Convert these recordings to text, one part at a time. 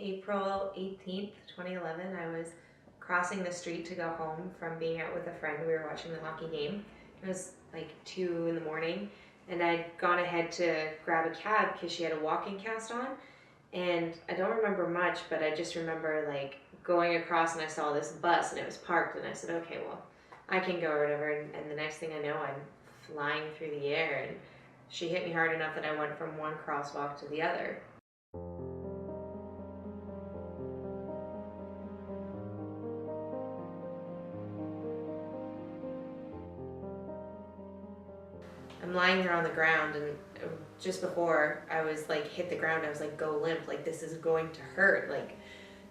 April 18th, 2011, I was crossing the street to go home from being out with a friend. We were watching the hockey game. It was like 2 in the morning, and I'd gone ahead to grab a cab because she had a walking cast on. And I don't remember much, but I just remember like going across and I saw this bus and it was parked, and I said, okay, well, I can go or whatever. And the next thing I know, I'm flying through the air, and she hit me hard enough that I went from one crosswalk to the other. I'm lying there on the ground, and just before I was like hit the ground, I was like, go limp, like this is going to hurt, like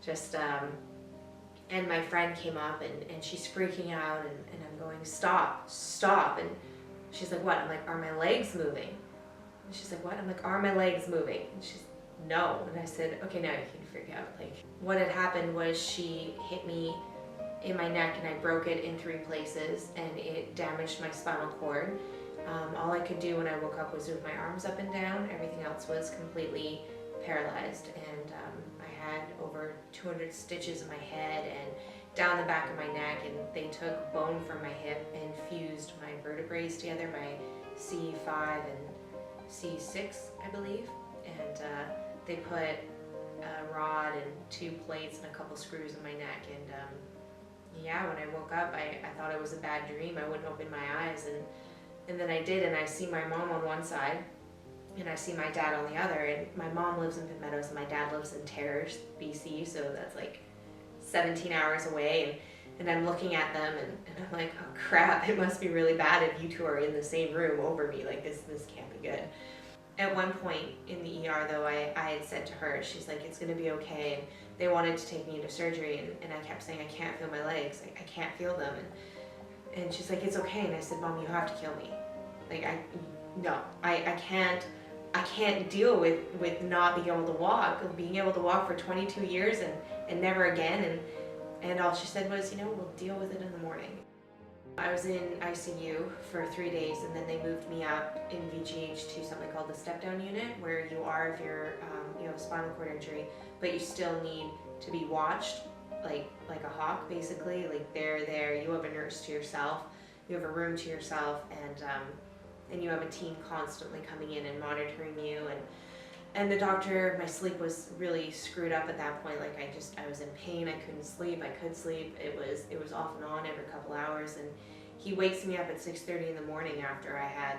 just and my friend came up, and she's freaking out, and I'm going, stop, and she's like, what? I'm like, are my legs moving? And she's like, what? I'm like, are my legs moving? And she's, no. And I said, okay, now you can freak out. Like, what had happened was she hit me in my neck, and I broke it in 3 places, and it damaged my spinal cord. All I could do when I woke up was move my arms up and down. Everything else was completely paralyzed, and I had over 200 stitches in my head and down the back of my neck, and they took bone from my hip and fused my vertebrae together, my C5 and C6, I believe, and they put a rod and 2 plates and a couple screws in my neck, and yeah, when I woke up, I thought it was a bad dream. I wouldn't open my eyes, and then I did, and I see my mom on one side, and I see my dad on the other, and my mom lives in Pitt Meadows, and my dad lives in Terrace, BC, so that's like 17 hours away, and I'm looking at them, and I'm like, oh crap, it must be really bad if you two are in the same room over me, like this can't be good. At one point in the ER though, I had said to her, she's like, it's gonna be okay, and they wanted to take me into surgery, and I kept saying, I can't feel my legs, I can't feel them, and she's like, it's okay, and I said, Mom, you have to kill me. Like, I can't deal with not being able to walk, being able to walk for 22 years and never again, and all she said was, we'll deal with it in the morning. I was in ICU for 3 days, and then they moved me up in VGH to something called the step-down unit, where you are if you have a spinal cord injury, but you still need to be watched, like a hawk, basically. Like they're there, you have a nurse to yourself, you have a room to yourself, and you have a team constantly coming in and monitoring you, and the doctor, my sleep was really screwed up at that point. Like I was in pain, I couldn't sleep, I could sleep, it was off and on every couple hours, and he wakes me up at 6:30 in the morning after I had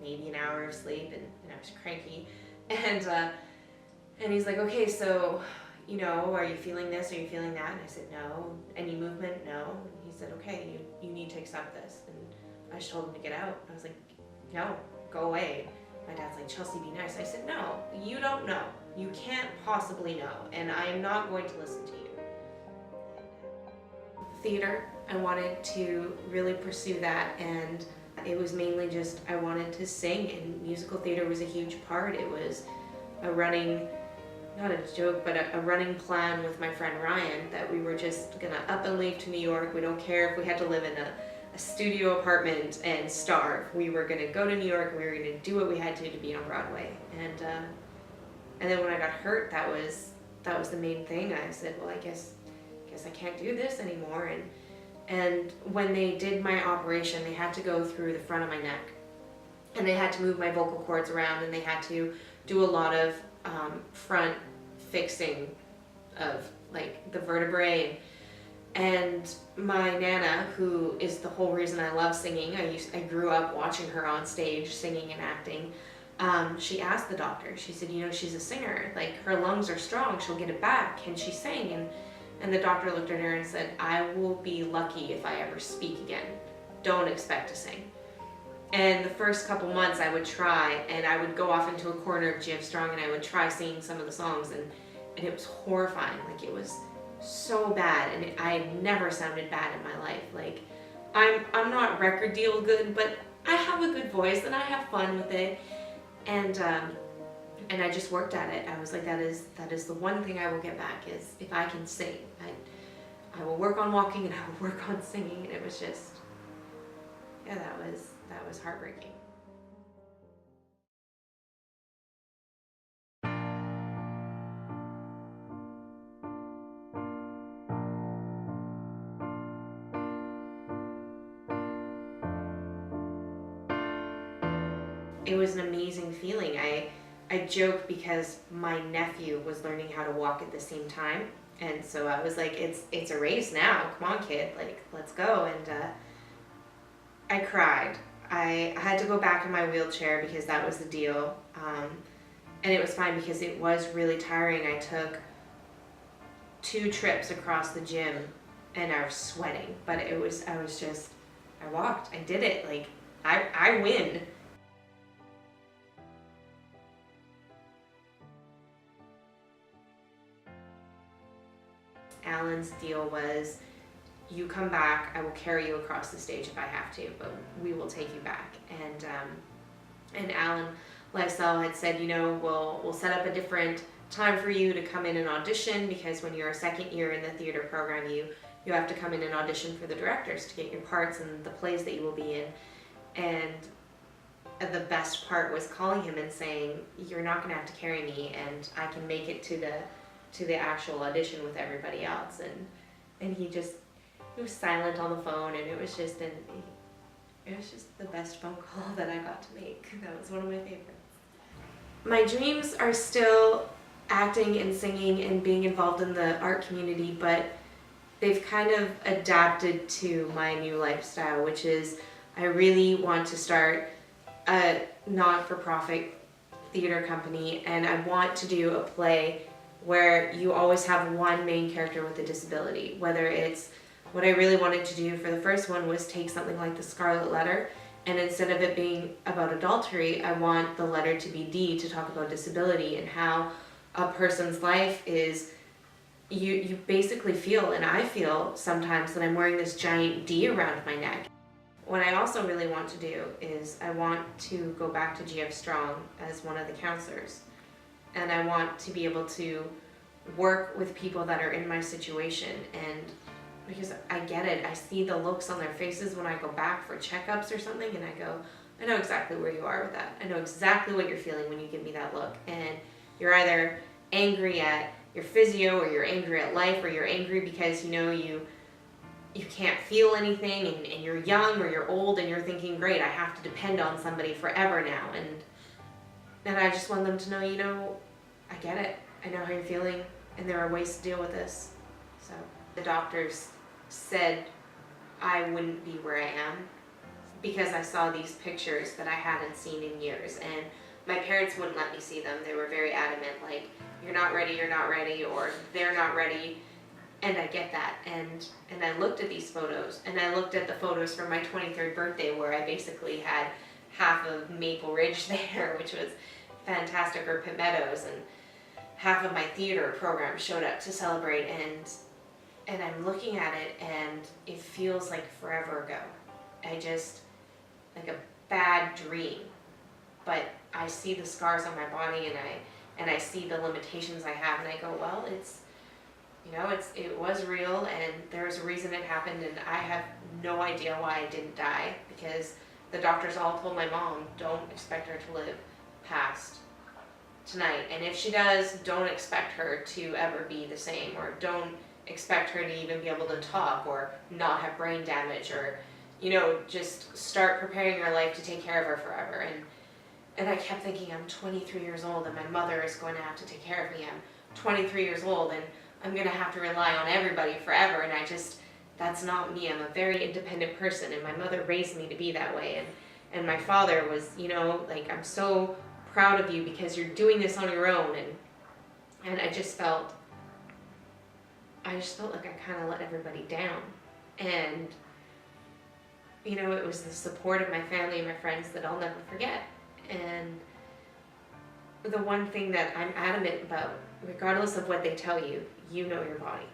maybe an hour of sleep, and I was cranky, and he's like, okay, so are you feeling this, are you feeling that? And I said, no. Any movement? No. And he said, okay, you need to accept this. And I just told him to get out. I was like, no, go away. My dad's like, Chelsea, be nice. I said, no, you don't know. You can't possibly know, and I am not going to listen to you. Theater, I wanted to really pursue that, and it was mainly just I wanted to sing, and musical theater was a huge part. It was a running, not a joke, but a running plan with my friend Ryan that we were just gonna up and leave to New York. We don't care if we had to live in a studio apartment and starve. We were gonna go to New York, and we were gonna do what we had to be on Broadway. And then when I got hurt, that was the main thing. I said, well, I guess I can't do this anymore. And when they did my operation, they had to go through the front of my neck, and they had to move my vocal cords around, and they had to do a lot of front fixing of like the vertebrae. And my Nana, who is the whole reason I love singing, I grew up watching her on stage singing and acting. She asked the doctor, she said, she's a singer, like her lungs are strong, she'll get it back, can she sing? And the doctor looked at her and said, I will be lucky if I ever speak again. Don't expect to sing. And the first couple months I would try, and I would go off into a corner of GF Strong, and I would try singing some of the songs, and it was horrifying. Like, it was so bad, and I had never sounded bad in my life. Like, I'm not record deal good, but I have a good voice, and I have fun with it, and I just worked at it. I was like, that is the one thing I will get back, is if I can sing. I will work on walking, and I will work on singing, and it was just, yeah, that was heartbreaking. it was an amazing feeling. I joke because my nephew was learning how to walk at the same time, and so I was like, it's a race now. Come on, kid, like let's go. And I cried. I had to go back in my wheelchair because that was the deal, and it was fine because it was really tiring. I took 2 trips across the gym, and I was sweating, but I walked. I did it. Like I win. Alan's deal was, you come back, I will carry you across the stage if I have to, but we will take you back. And Alan Lysell had said, we'll set up a different time for you to come in and audition, because when you're a second year in the theater program, you have to come in and audition for the directors to get your parts in the plays that you will be in. And the best part was calling him and saying, you're not going to have to carry me, and I can make it to the actual audition with everybody else. And he was silent on the phone, and it was just the best phone call that I got to make. That was one of my favorites. My dreams are still acting and singing and being involved in the art community, but they've kind of adapted to my new lifestyle, which is I really want to start a not-for-profit theater company, and I want to do a play where you always have one main character with a disability. Whether it's, what I really wanted to do for the first one was take something like The Scarlet Letter, and instead of it being about adultery, I want the letter to be D, to talk about disability and how a person's life is, you basically feel, and I feel sometimes, that I'm wearing this giant D around my neck. What I also really want to do is I want to go back to GF Strong as one of the counselors. And I want to be able to work with people that are in my situation, and because I get it, I see the looks on their faces when I go back for checkups or something, and I go, I know exactly where you are with that. I know exactly what you're feeling when you give me that look. And you're either angry at your physio, or you're angry at life, or you're angry because you can't feel anything, and you're young or you're old, and you're thinking, great, I have to depend on somebody forever now. And I just want them to know, I get it. I know how you're feeling, and there are ways to deal with this. So the doctors said I wouldn't be where I am because I saw these pictures that I hadn't seen in years, and my parents wouldn't let me see them. They were very adamant, like, you're not ready, or they're not ready. And I get that. And I looked at these photos, and I looked at the photos from my 23rd birthday where I basically had half of Maple Ridge there, which was fantastic, or Pitt Meadows, and half of my theater program showed up to celebrate, and I'm looking at it, and it feels like forever ago. Like a bad dream. But I see the scars on my body, and I see the limitations I have, and I go, well, it was real, and there's a reason it happened, and I have no idea why I didn't die, because the doctors all told my mom, don't expect her to live past tonight, and if she does, don't expect her to ever be the same, or don't expect her to even be able to talk, or not have brain damage, or just start preparing your life to take care of her forever. And I kept thinking, I'm 23 years old, and my mother is going to have to take care of me. I'm 23 years old, and I'm going to have to rely on everybody forever, and that's not me. I'm a very independent person, and my mother raised me to be that way, and my father was, like, I'm so proud of you because you're doing this on your own, and I just felt like I kind of let everybody down, and it was the support of my family and my friends that I'll never forget. And the one thing that I'm adamant about, regardless of what they tell you, you know your body.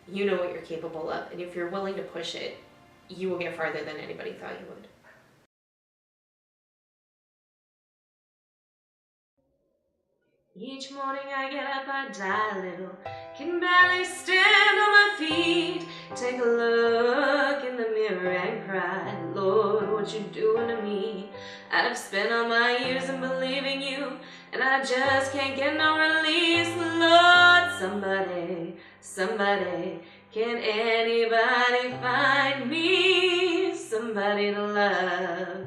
You know what you're capable of, and if you're willing to push it, you will get farther than anybody thought you would. Each morning I get up, I die a little, can barely stand on my feet. Take a look in the mirror and cry, Lord, what you doing to me? I've spent all my years in believing you, and I just can't get no release. Lord, somebody, can anybody find me somebody to love?